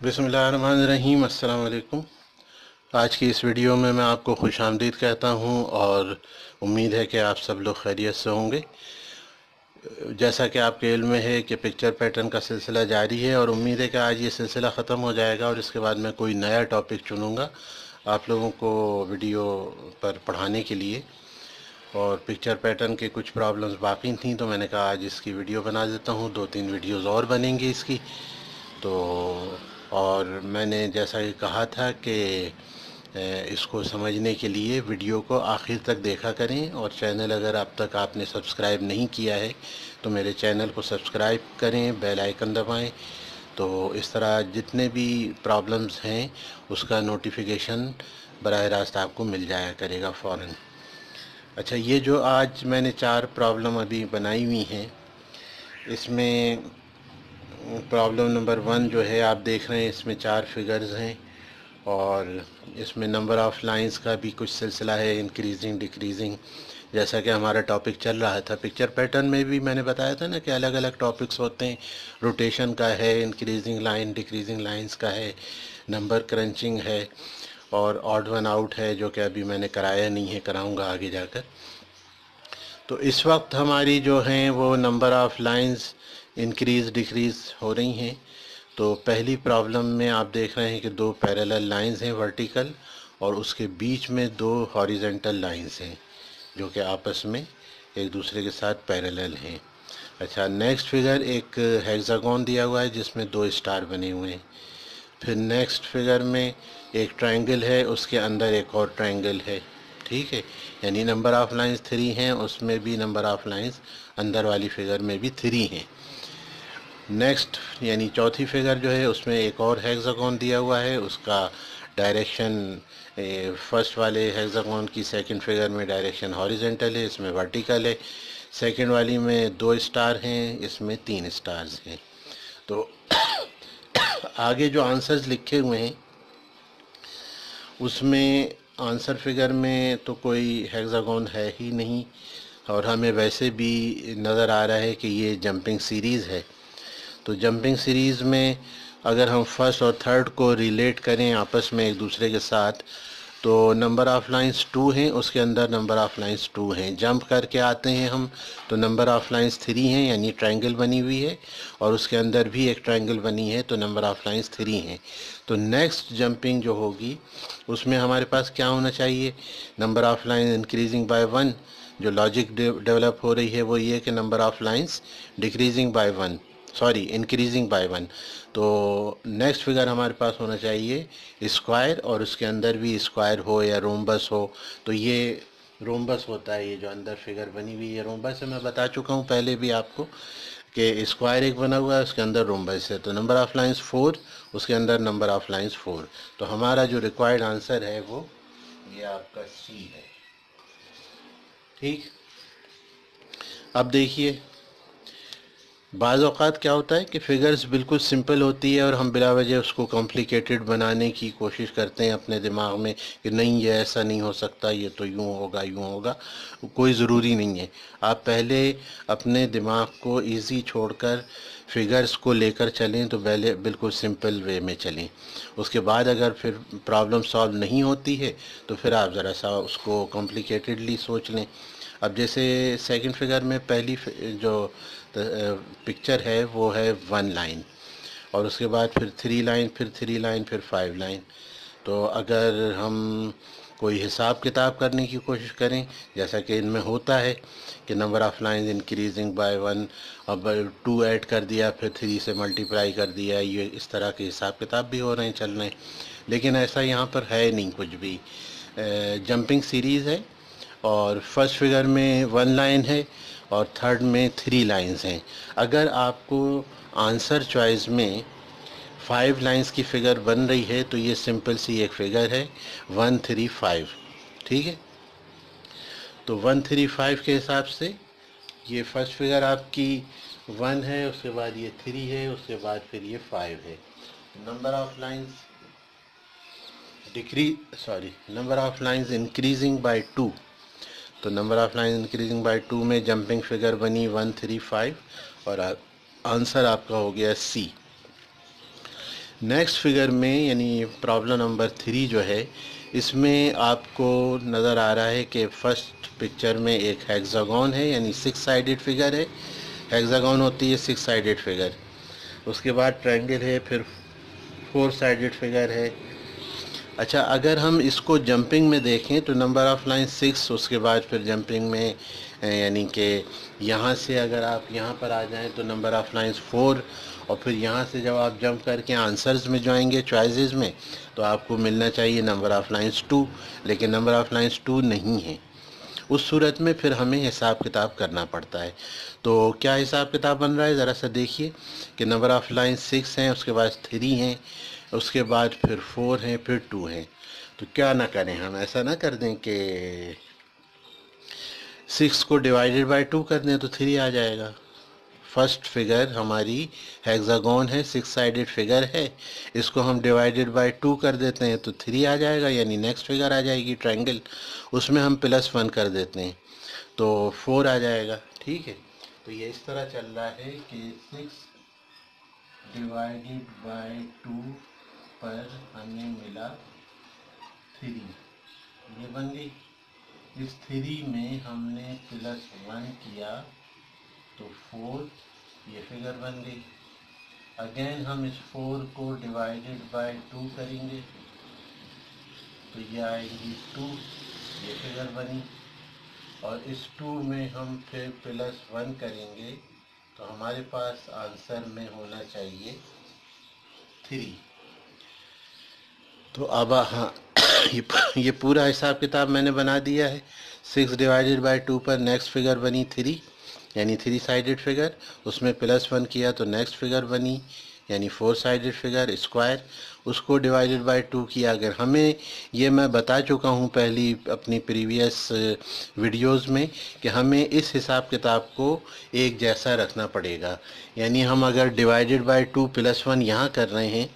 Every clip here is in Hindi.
बिस्मिल्लाहिर्रहमानिर्रहीम। अस्सलाम वालेकुम। आज की इस वीडियो में मैं आपको खुशामदीद कहता हूं और उम्मीद है कि आप सब लोग खैरियत से होंगे। जैसा कि आपके इल्म में है कि पिक्चर पैटर्न का सिलसिला जारी है और उम्मीद है कि आज ये सिलसिला ख़त्म हो जाएगा और इसके बाद मैं कोई नया टॉपिक चुनूँगा आप लोगों को वीडियो पर पढ़ाने के लिए। और पिक्चर पैटर्न के कुछ प्रॉब्लम्स बाकी थी तो मैंने कहा आज इसकी वीडियो बना देता हूँ। 2-3 वीडियोज़ और बनेंगी इसकी। तो और मैंने जैसा कि कहा था कि इसको समझने के लिए वीडियो को आखिर तक देखा करें और चैनल अगर अब तक आपने सब्सक्राइब नहीं किया है तो मेरे चैनल को सब्सक्राइब करें, बेल आइकन दबाएं। तो इस तरह जितने भी प्रॉब्लम्स हैं उसका नोटिफिकेशन बराह रास्त आपको मिल जाया करेगा फ़ौरन। अच्छा, ये जो आज मैंने 4 प्रॉब्लम अभी बनाई हुई हैं, इसमें प्रॉब्लम नंबर 1 जो है आप देख रहे हैं, इसमें 4 फिगर्स हैं और इसमें नंबर ऑफ़ लाइंस का भी कुछ सिलसिला है, इंक्रीजिंग डिक्रीजिंग, जैसा कि हमारा टॉपिक चल रहा था। पिक्चर पैटर्न में भी मैंने बताया था ना कि अलग अलग टॉपिक्स होते हैं। रोटेशन का है, इंक्रीजिंग लाइन डिक्रीजिंग लाइंस का है, नंबर क्रंचिंग है और ऑड वन आउट है, जो कि अभी मैंने कराया नहीं है, कराऊंगा आगे जाकर। तो इस वक्त हमारी जो हैं वो number of lines increase decrease हो रही हैं। तो पहली प्रॉब्लम में आप देख रहे हैं कि 2 पैरेलल लाइंस हैं वर्टिकल और उसके बीच में 2 हॉरिजेंटल लाइंस हैं जो कि आपस में एक दूसरे के साथ पैरेलल हैं। अच्छा, नेक्स्ट फिगर एक हेक्सागोन दिया हुआ है जिसमें 2 स्टार बने हुए हैं। फिर नेक्स्ट फिगर में एक ट्रायंगल है, उसके अंदर एक और ट्रायंगल है। ठीक है, यानी नंबर ऑफ़ लाइंस 3 हैं, उसमें भी नंबर ऑफ़ लाइंस अंदर वाली फिगर में भी 3 हैं। नेक्स्ट यानी चौथी फिगर जो है उसमें एक और हेक्सागोन दिया हुआ है, उसका डायरेक्शन फर्स्ट वाले हेक्सागोन की सेकंड फिगर में डायरेक्शन हॉरिजेंटल है, इसमें वर्टिकल है। सेकंड वाली में 2 स्टार हैं, इसमें 3 स्टार्स हैं। तो आगे जो आंसर्स लिखे हुए हैं उसमें आंसर फिगर में तो कोई हेक्सागोन है ही नहीं और हमें वैसे भी नज़र आ रहा है कि ये जंपिंग सीरीज़ है। तो जंपिंग सीरीज़ में अगर हम फर्स्ट और थर्ड को रिलेट करें आपस में एक दूसरे के साथ, तो नंबर ऑफ़ लाइंस 2 हैं, उसके अंदर नंबर ऑफ़ लाइंस 2 हैं। जंप करके आते हैं हम तो नंबर ऑफ़ लाइंस 3 हैं, यानी ट्रायंगल बनी हुई है और उसके अंदर भी एक ट्रायंगल बनी है तो नंबर ऑफ़ लाइंस 3 हैं। तो नेक्स्ट जंपिंग जो होगी उसमें हमारे पास क्या होना चाहिए, number of lines increasing by 1। जो लॉजिक डेवलप हो रही है वो ये कि number of lines decreasing by 1, sorry increasing by 1। तो नेक्स्ट फिगर हमारे पास होना चाहिए स्क्वायर और उसके अंदर भी स्क्वायर हो या रोम्बस हो। तो ये रोम्बस होता है, ये जो अंदर फिगर बनी हुई है रोम्बस है। मैं बता चुका हूँ पहले भी आपको कि स्क्वायर एक बना हुआ है, उसके अंदर रोम्बस है। तो नंबर ऑफ़ लाइंस 4, उसके अंदर नंबर ऑफ़ लाइंस 4। तो हमारा जो रिक्वायर्ड आंसर है वो ये आपका सी है। ठीक, अब देखिए बाज़ औक़ात क्या होता है कि फ़िगर्स बिल्कुल सिंपल होती है और हम बिला वजह उसको कॉम्प्लिकेटेड बनाने की कोशिश करते हैं अपने दिमाग में कि नहीं ये ऐसा नहीं हो सकता, ये तो यूँ होगा यूँ होगा। कोई ज़रूरी नहीं है। आप पहले अपने दिमाग को इजी छोड़कर फिगर्स को लेकर चलें तो पहले बिल्कुल सिंपल वे में चलें। उसके बाद अगर फिर प्रॉब्लम सॉल्व नहीं होती है तो फिर आप ज़रा सा उसको कॉम्प्लिकेटेडली सोच लें। अब जैसे सेकंड फिगर में पहली जो पिक्चर है वो है 1 लाइन और उसके बाद फिर 3 लाइन, फिर 3 लाइन, फिर 5 लाइन। तो अगर हम कोई हिसाब किताब करने की कोशिश करें जैसा कि इनमें होता है कि number of lines increasing by 1, अब 2 ऐड कर दिया, फिर 3 से मल्टीप्लाई कर दिया, ये इस तरह के हिसाब किताब भी हो रहे हैं, चल रहे हैं। लेकिन ऐसा यहाँ पर है नहीं कुछ भी। जंपिंग सीरीज़ है और फर्स्ट फिगर में 1 लाइन है और थर्ड में 3 लाइंस हैं। अगर आपको आंसर चॉइस में 5 लाइंस की फिगर बन रही है तो ये सिंपल सी एक फिगर है 1 3 5। ठीक है, तो 1 3 5 के हिसाब से ये फर्स्ट फिगर आपकी 1 है, उसके बाद ये 3 है, उसके बाद फिर ये 5 है। Number of lines number of lines increasing by 2। तो number of line increasing by 2 में जंपिंग फिगर बनी 1 3 5 और आंसर आपका हो गया सी। नेक्स्ट फिगर में यानी प्रॉब्लम नंबर 3 जो है, इसमें आपको नज़र आ रहा है कि फर्स्ट पिक्चर में एक हेक्सागोन है, यानी 6 साइडेड फिगर है। हेक्सागोन होती है 6 साइडेड फिगर। उसके बाद ट्रायंगल है, फिर 4 साइडेड फिगर है। अच्छा, अगर हम इसको जंपिंग में देखें तो नंबर ऑफ़ लाइन 6, उसके बाद फिर जंपिंग में यानी कि यहाँ से अगर आप यहाँ पर आ जाएं तो नंबर ऑफ़ लाइंस 4, और फिर यहाँ से जब आप जंप करके आंसर्स में जाएंगे चॉइसेस में तो आपको मिलना चाहिए नंबर ऑफ़ लाइंस 2, लेकिन नंबर ऑफ़ लाइंस 2 नहीं है। उस सूरत में फिर हमें हिसाब किताब करना पड़ता है। तो क्या हिसाब किताब बन रहा है, ज़रा सा देखिए कि नंबर ऑफ़ लाइन 6 हैं, उसके बाद 3 हैं, उसके बाद फिर 4 हैं, फिर 2 हैं। तो क्या ना करें, हम ऐसा ना कर दें कि 6 को डिवाइडेड बाय 2 कर दें तो 3 आ जाएगा। फर्स्ट फिगर हमारी हेक्सागोन है, 6 साइडेड फिगर है, इसको हम डिवाइडेड बाय 2 कर देते हैं तो 3 आ जाएगा, यानी नेक्स्ट फिगर आ जाएगी ट्रायंगल, उसमें हम +1 कर देते हैं तो 4 आ जाएगा। ठीक है, तो ये इस तरह चल रहा है कि 6 डिवाइडेड बाय 2 पर हमें मिला 3, ये बन गई। इस 3 में हमने +1 किया तो 4, ये फिगर बन गई। अगेन हम इस 4 को डिवाइडेड बाय 2 करेंगे तो ये आएगी 2, ये फिगर बनी। और इस 2 में हम फिर +1 करेंगे तो हमारे पास आंसर में होना चाहिए 3। तो अब हाँ, ये पूरा हिसाब किताब मैंने बना दिया है। 6 डिवाइडेड बाय 2 पर नेक्स्ट फिगर बनी 3, यानी 3 साइडेड फिगर, उसमें +1 किया तो नेक्स्ट फिगर बनी यानी 4 साइडेड फिगर स्क्वायर, उसको डिवाइडेड बाय 2 किया। अगर हमें, ये मैं बता चुका हूँ पहली अपनी प्रीवियस वीडियोस में कि हमें इस हिसाब किताब को एक जैसा रखना पड़ेगा, यानी हम अगर डिवाइडेड बाय 2 +1 यहाँ कर रहे हैं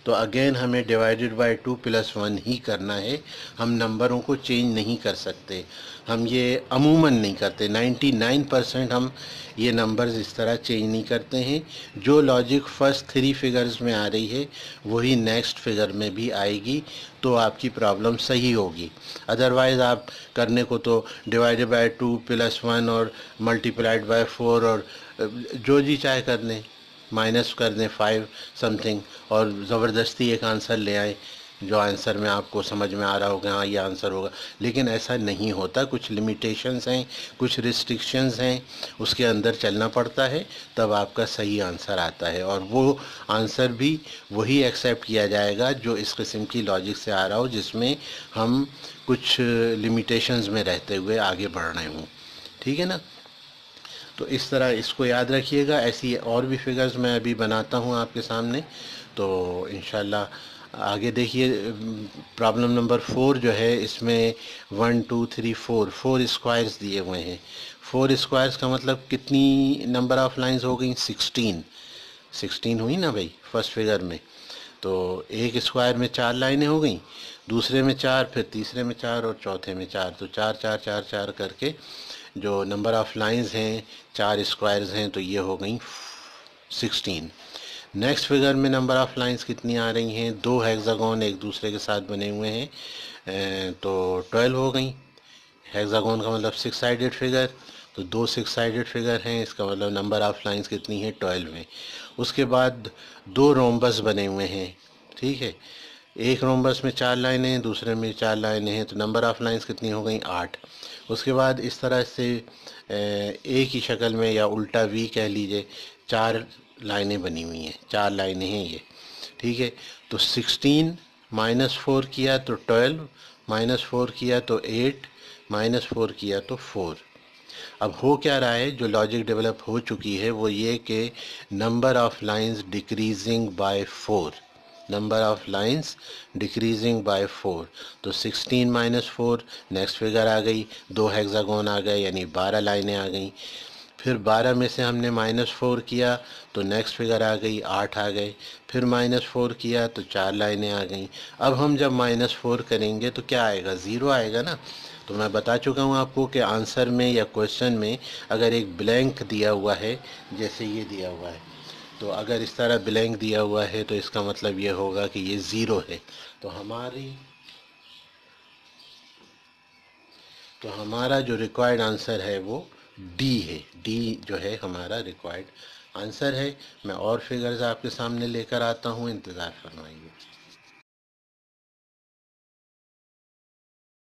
तो अगेन हमें डिवाइडेड बाय 2 +1 ही करना है। हम नंबरों को चेंज नहीं कर सकते, हम ये अमूमन नहीं करते। 99% हम ये नंबर्स इस तरह चेंज नहीं करते हैं। जो लॉजिक फर्स्ट 3 फिगर्स में आ रही है वही नेक्स्ट फिगर में भी आएगी, तो आपकी प्रॉब्लम सही होगी। अदरवाइज़ आप करने को तो डिवाइडेड बाय 2 +1 और मल्टीप्लाइड बाय 4 और जो जी चाहे कर लें, माइनस कर दें 5 समथिंग और ज़बरदस्ती एक आंसर ले आए जो आंसर में आपको समझ में आ रहा होगा हाँ ये आंसर होगा, लेकिन ऐसा नहीं होता। कुछ लिमिटेशंस हैं, कुछ रिस्ट्रिक्शंस हैं, उसके अंदर चलना पड़ता है, तब आपका सही आंसर आता है। और वो आंसर भी वही एक्सेप्ट किया जाएगा जो इस किस्म की लॉजिक से आ रहा हो, जिसमें हम कुछ लिमिटेशंस में रहते हुए आगे बढ़ रहे हों। ठीक है ना, तो इस तरह इसको याद रखिएगा। ऐसी और भी फिगर्स मैं अभी बनाता हूँ आपके सामने, तो इंशाल्लाह आगे देखिए। प्रॉब्लम नंबर 4 जो है, इसमें 1 2 3 4 स्क्वायर्स दिए हुए हैं। 4 स्क्वायर्स का मतलब कितनी नंबर ऑफ लाइंस हो गई? 16 हुई ना भाई फर्स्ट फिगर में। तो एक स्क्वायर में 4 लाइनें हो गई, दूसरे में 4, फिर तीसरे में 4 और चौथे में 4, तो 4 4 4 4 करके जो नंबर ऑफ़ लाइंस हैं, 4 स्क्वायर्स हैं, तो ये हो गई 16। नेक्स्ट फिगर में नंबर ऑफ़ लाइंस कितनी आ रही हैं? 2 हेक्सागोन एक दूसरे के साथ बने हुए हैं, तो 12 हो गई। हेक्सागोन का मतलब 6 साइडेड फिगर, तो 2 6 साइडेड फिगर हैं, इसका मतलब नंबर ऑफ़ लाइंस कितनी है? 12 है। उसके बाद 2 रोम्बस बने हुए हैं, ठीक है। एक रोम्बस में 4 लाइनें हैं, दूसरे में 4 लाइनें हैं, तो नंबर ऑफ़ लाइंस कितनी हो गई? 8। उसके बाद इस तरह से एक ही शक्ल में या उल्टा वी कह लीजिए, 4 लाइनें बनी हुई हैं, 4 लाइनें हैं ये, ठीक है। तो 16 -4 किया तो 12, -4 किया तो 8, -4 किया तो 4। अब हो क्या रहा है, जो लॉजिक डेवलप हो चुकी है वो ये कि number of lines decreasing by 4, number of lines decreasing by 4। तो 16 - 4, नेक्स्ट फिगर आ गई, 2 हेक्सागोन आ गए, यानी 12 लाइनें आ गई। फिर 12 में से हमने -4 किया तो नेक्स्ट फिगर आ गई, 8 आ गए। फिर -4 किया तो 4 लाइनें आ गई। अब हम जब -4 करेंगे तो क्या आएगा? 0 आएगा ना। तो मैं बता चुका हूँ आपको कि आंसर में या क्वेश्चन में अगर एक ब्लैंक दिया हुआ है, जैसे ये दिया हुआ है, तो अगर इस तरह ब्लैंक दिया हुआ है तो इसका मतलब ये होगा कि ये ज़ीरो है। तो हमारा जो रिक्वायर्ड आंसर है वो डी है। डी जो है हमारा रिक्वायर्ड आंसर है। मैं और फिगर्स आपके सामने लेकर आता हूँ, इंतज़ार फरमाइए।